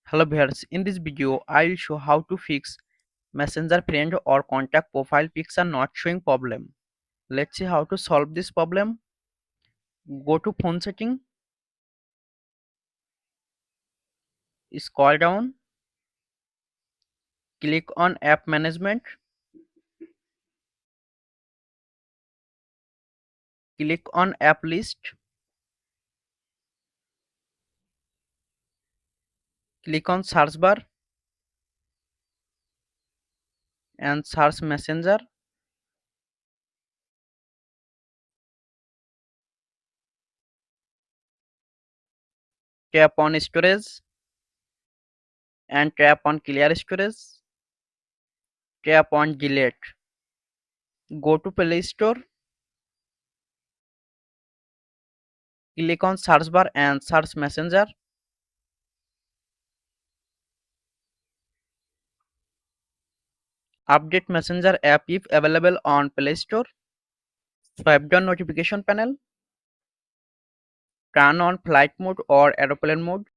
Hello viewers, in this video I will show how to fix messenger friend or contact profile pics are not showing problem. Let's see how to solve this problem. Go to phone setting, scroll down, click on app management, click on app list, click on search bar and search messenger. Tap on storage and tap on clear storage. Tap on delete. Go to Play Store, click on search bar and search messenger. Update messenger app if available on Play Store. Swipe down notification panel. Turn on flight mode or aeroplane mode.